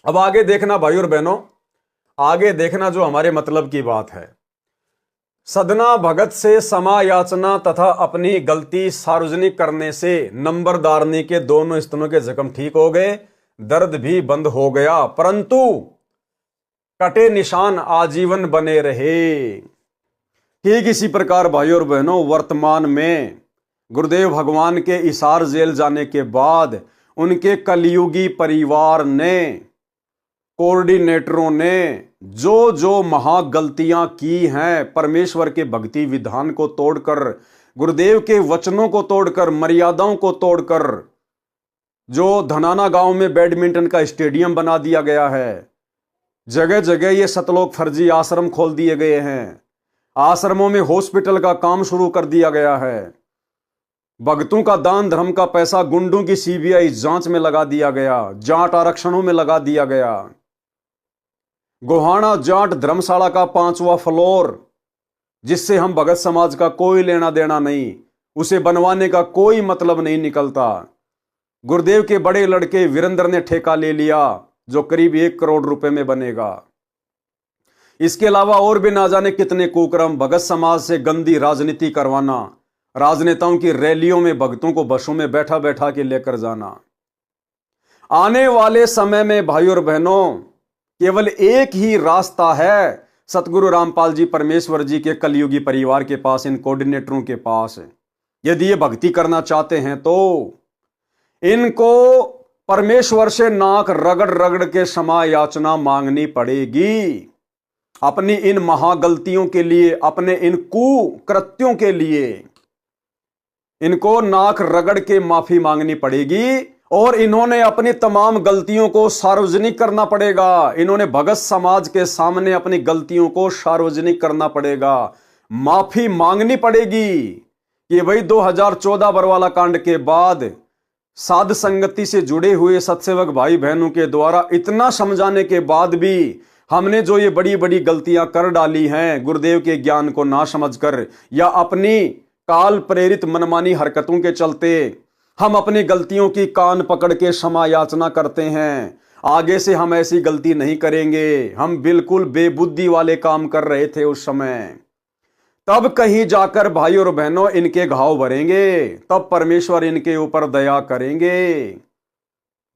अब आगे देखना भाई और बहनों, आगे देखना जो हमारे मतलब की बात है। सदना भगत से क्षमा याचना तथा अपनी गलती सार्वजनिक करने से नंबरदारनी के दोनों स्तनों के जख्म ठीक हो गए, दर्द भी बंद हो गया, परंतु कटे निशान आजीवन बने रहे। ठीक इसी प्रकार भाई और बहनों, वर्तमान में गुरुदेव भगवान के इसार जेल जाने के बाद उनके कलयुगी परिवार ने, कोऑर्डिनेटरों ने जो जो महागलतियां की हैं, परमेश्वर के भक्ति विधान को तोड़कर, गुरुदेव के वचनों को तोड़कर, मर्यादाओं को तोड़कर, जो धनाना गांव में बैडमिंटन का स्टेडियम बना दिया गया है, जगह जगह ये सतलोक फर्जी आश्रम खोल दिए गए हैं, आश्रमों में हॉस्पिटल का काम शुरू कर दिया गया है, भक्तों का दान धर्म का पैसा गुंडों की सीबीआई जांच में लगा दिया गया, जाट आरक्षणों में लगा दिया गया, गोहाना जाट धर्मशाला का 5वां फ्लोर, जिससे हम भगत समाज का कोई लेना देना नहीं, उसे बनवाने का कोई मतलब नहीं निकलता, गुरुदेव के बड़े लड़के वीरेंद्र ने ठेका ले लिया जो करीब 1 करोड़ रुपए में बनेगा। इसके अलावा और भी ना जाने कितने कुकर्म, भगत समाज से गंदी राजनीति करवाना, राजनेताओं की रैलियों में भक्तों को बसों में बैठा बैठा के लेकर जाना। आने वाले समय में भाई और बहनों केवल एक ही रास्ता है सतगुरु रामपाल जी परमेश्वर जी के कलयुगी परिवार के पास, इन कोऑर्डिनेटरों के पास। यदि ये भक्ति करना चाहते हैं तो इनको परमेश्वर से नाक रगड़ रगड़ के क्षमा याचना मांगनी पड़ेगी। अपनी इन महागलतियों के लिए, अपने इन कुकृत्यों के लिए इनको नाक रगड़ के माफी मांगनी पड़ेगी और इन्होंने अपनी तमाम गलतियों को सार्वजनिक करना पड़ेगा। इन्होंने भगत समाज के सामने अपनी गलतियों को सार्वजनिक करना पड़ेगा, माफी मांगनी पड़ेगी कि भाई 2014 बरवाला कांड के बाद साध संगति से जुड़े हुए सत्सेवक भाई बहनों के द्वारा इतना समझाने के बाद भी हमने जो ये बड़ी बड़ी गलतियां कर डाली हैं, गुरुदेव के ज्ञान को ना समझकर या अपनी काल प्रेरित मनमानी हरकतों के चलते हम अपनी गलतियों की कान पकड़ के क्षमा याचना करते हैं। आगे से हम ऐसी गलती नहीं करेंगे। हम बिल्कुल बेबुद्धि वाले काम कर रहे थे उस समय। तब कहीं जाकर भाई और बहनों इनके घाव भरेंगे, तब परमेश्वर इनके ऊपर दया करेंगे।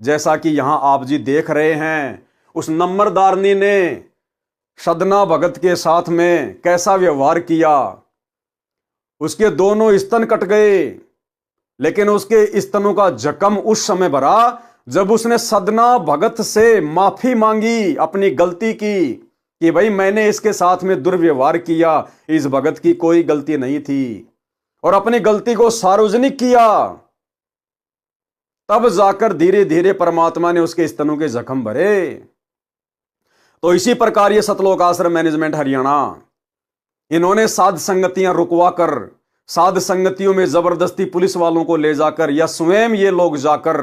जैसा कि यहां आप जी देख रहे हैं, उस नंबरदारनी ने सदना भगत के साथ में कैसा व्यवहार किया। उसके दोनों स्तन कट गए, लेकिन उसके स्तनों का जख्म उस समय भरा जब उसने सदना भगत से माफी मांगी अपनी गलती की कि भाई मैंने इसके साथ में दुर्व्यवहार किया, इस भगत की कोई गलती नहीं थी, और अपनी गलती को सार्वजनिक किया। तब जाकर धीरे धीरे परमात्मा ने उसके स्तनों के जख्म भरे। तो इसी प्रकार ये सतलोक आश्रम मैनेजमेंट हरियाणा, इन्होंने साध संगतियां रुकवा कर, साध संगतियों में जबरदस्ती पुलिस वालों को ले जाकर या स्वयं ये लोग जाकर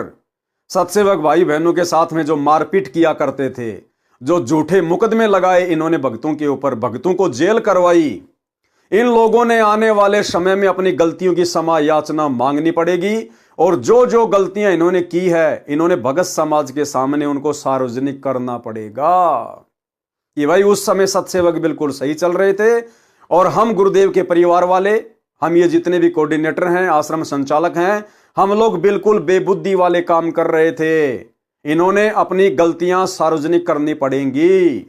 सत्सेवक भाई बहनों के साथ में जो मारपीट किया करते थे, जो झूठे मुकदमे लगाए इन्होंने भक्तों के ऊपर, भक्तों को जेल करवाई। इन लोगों ने आने वाले समय में अपनी गलतियों की क्षमा याचना मांगनी पड़ेगी और जो जो गलतियां इन्होंने की है, इन्होंने भगत समाज के सामने उनको सार्वजनिक करना पड़ेगा कि भाई उस समय सत्सेवक बिल्कुल सही चल रहे थे और हम गुरुदेव के परिवार वाले, हम ये जितने भी कोऑर्डिनेटर हैं, आश्रम संचालक हैं, हम लोग बिल्कुल बेबुद्धि वाले काम कर रहे थे। इन्होंने अपनी गलतियां सार्वजनिक करनी पड़ेंगी।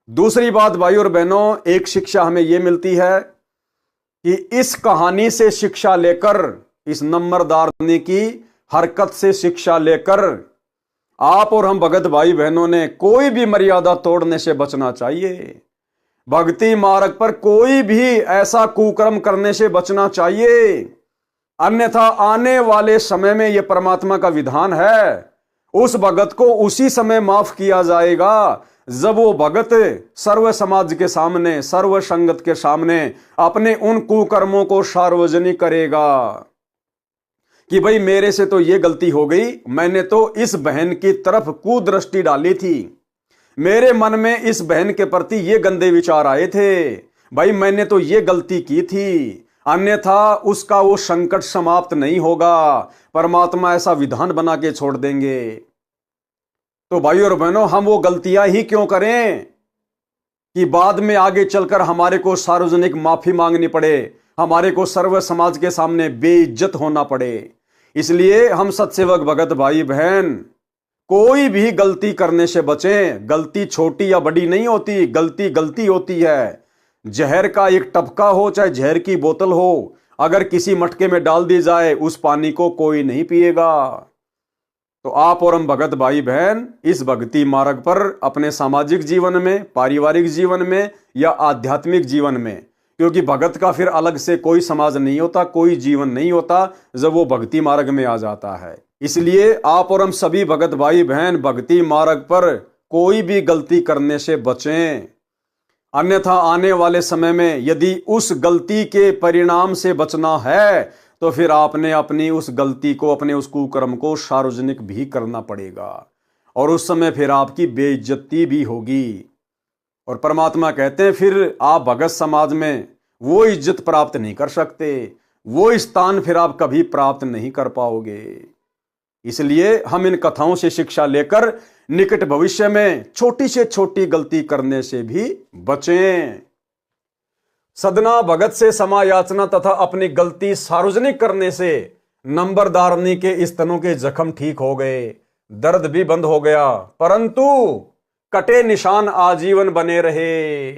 दूसरी बात भाई और बहनों, एक शिक्षा हमें यह मिलती है कि इस कहानी से शिक्षा लेकर, इस नंबरदारनी की हरकत से शिक्षा लेकर आप और हम भगत भाई बहनों ने कोई भी मर्यादा तोड़ने से बचना चाहिए। भक्ति मार्ग पर कोई भी ऐसा कुकर्म करने से बचना चाहिए, अन्यथा आने वाले समय में यह परमात्मा का विधान है, उस भगत को उसी समय माफ किया जाएगा जब वो भगत सर्व समाज के सामने, सर्व संगत के सामने अपने उन कुकर्मों को सार्वजनिक करेगा कि भाई मेरे से तो ये गलती हो गई, मैंने तो इस बहन की तरफ कुदृष्टि डाली थी, मेरे मन में इस बहन के प्रति ये गंदे विचार आए थे, भाई मैंने तो ये गलती की थी, अन्यथा उसका वो संकट समाप्त नहीं होगा, परमात्मा ऐसा विधान बना के छोड़ देंगे। तो भाई और बहनों, हम वो गलतियां ही क्यों करें कि बाद में आगे चलकर हमारे को सार्वजनिक माफी मांगनी पड़े, हमारे को सर्व समाज के सामने बेइज्जत होना पड़े। इसलिए हम सत्सेवक भगत भाई बहन कोई भी गलती करने से बचें। गलती छोटी या बड़ी नहीं होती, गलती गलती होती है। जहर का एक टपका हो चाहे जहर की बोतल हो, अगर किसी मटके में डाल दी जाए उस पानी को कोई नहीं पिएगा। तो आप और हम भगत भाई बहन इस भक्ति मार्ग पर अपने सामाजिक जीवन में, पारिवारिक जीवन में या आध्यात्मिक जीवन में, क्योंकि भगत का फिर अलग से कोई समाज नहीं होता, कोई जीवन नहीं होता जब वो भक्ति मार्ग में आ जाता है। इसलिए आप और हम सभी भगत भाई बहन भक्ति मार्ग पर कोई भी गलती करने से बचें, अन्यथा आने वाले समय में यदि उस गलती के परिणाम से बचना है तो फिर आपने अपनी उस गलती को, अपने उस कुकर्म को सार्वजनिक भी करना पड़ेगा और उस समय फिर आपकी बेइज्जती भी होगी। और परमात्मा कहते हैं फिर आप भगत समाज में वो इज्जत प्राप्त नहीं कर सकते, वो स्थान फिर आप कभी प्राप्त नहीं कर पाओगे। इसलिए हम इन कथाओं से शिक्षा लेकर निकट भविष्य में छोटी से छोटी गलती करने से भी बचें। सदना भगत से समायाचना तथा अपनी गलती सार्वजनिक करने से नंबरदारनी के स्तनों के जख्म ठीक हो गए, दर्द भी बंद हो गया, परंतु कटे निशान आजीवन बने रहे।